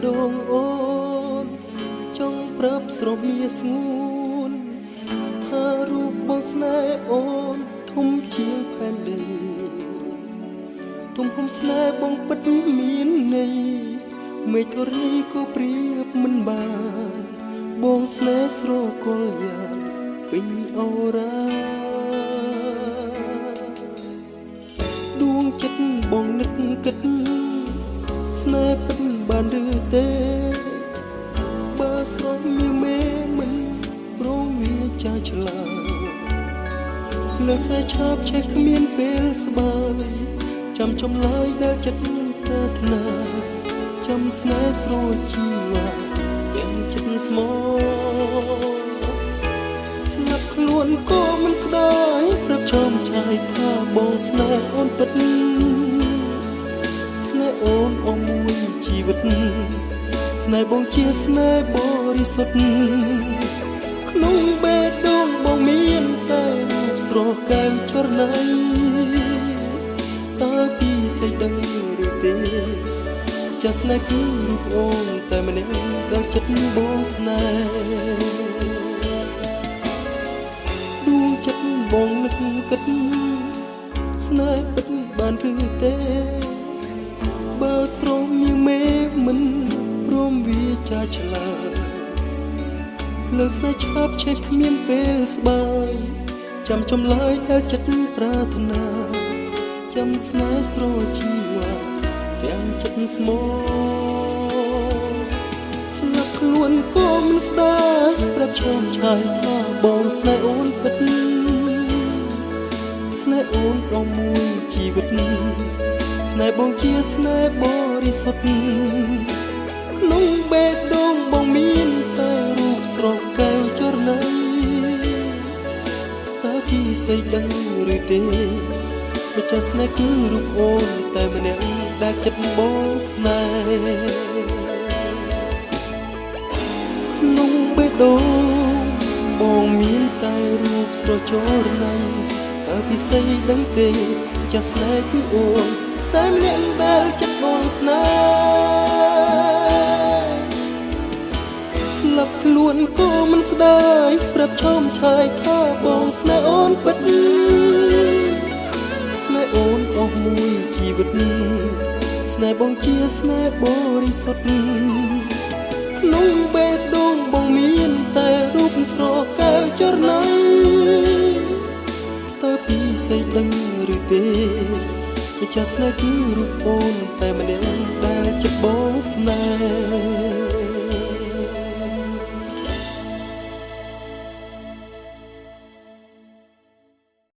ដងអូនចង់ប្រាប់ស្រស់មាស្ងួនថារូបបងស្នេហ៍អូនធំជាងផែនដីទំហំស្នេហ៍បងពិតមានន័យមេឃធរណីក៏ប្រៀបមិនបានបងស្នេហ៍ស្រកលយ៉ាងពេញអូរ៉ាដួងចិត្តបងនឹកគិតស្នេហ៍ពិតបានឬទេបើស្រស់មានមេមិនព្រមវាចាឆ្លាលើស្នេហ៍ឆាបឆេះគ្មានពេលស្បើយចាំចម្លើយដែលចិត្តប្រាថ្នាចាំស្នេហ៍ស្រោជីវ៉ាទាំងចិត្តស្មោស្ងាត់ខ្លួនក៏មិនស្ដាយប្រាប់ចំឆាយថាបងស្នេហ៍អូនពិតស្នេហ៍អូនអងមួយជីវិតស្នេហ៍បងជាស្នេហ៍បរិសុទ្ធក្នុងបេះដូងបងមានតែរូបស្រស់កែមចរណៃតើពីសេចដឹងឬទេចាស់ស្នេហ៍គឺរូបអូនតែម្នាក់ដែលចិត្តបងស្នេហ៍ដួងចិត្តបងនឹកគិតស្នេហ៍ពិតបានឬទេបើស្រស់មានមេមិនព្រមវាចាឆ្លើយលើស្នេហ៍ឆាបឆេះគ្មានពេលស្បើយចាំចម្លើយដែលចិត្តប្រាថ្នាចាំស្នេហ៍ស្រោជីវ៉ាទាំងចិត្តស្មោស្លាប់ខ្លួនក៏មិនស្ដាយប្រាប់ចំឆាយថាបងស្នេហ៍អូនពិតស្នេហ៍អូនប្រមួយជីវិតស្នេហ៍បងជាស្នេហ៍បរិសុទ្ធក្នុងបេះដូងបងមានតែរូបស្រស់កែវចរណៃតើពីសេចដឹងឬទេម្ចាស់ស្នេហ៍គឺរូបអូនតែម្នាក់ដែលចិត្តបងស្នេហ៍ក្នុងបេះដូងបងមានតែរូបស្រស់ចរណៃតើពីសេចដឹងទេម្ចាស់ស្នេហ៍គឺអូនតែម្នាក់ដែលចិត្តបងស្នេហ៍ស្លាប់ខ្លួនក៏មិនស្ដាយប្រាប់ចំឆាយថាបងស្នេហ៍អូនពិតស្នេហ៍អូនអស់មួយជីវិតស្នេហ៍បងជាស្នេហ៍បរិសុទ្ធក្នុងបេះដូងបងមានតែរូបស្រស់កែវចរណៃតើពីសេចដឹងឬទេម្ចាស់ស្នេហ៍គឺរូបអូនតែម្នាក់ដែលចិត្តបងស្នេហ៍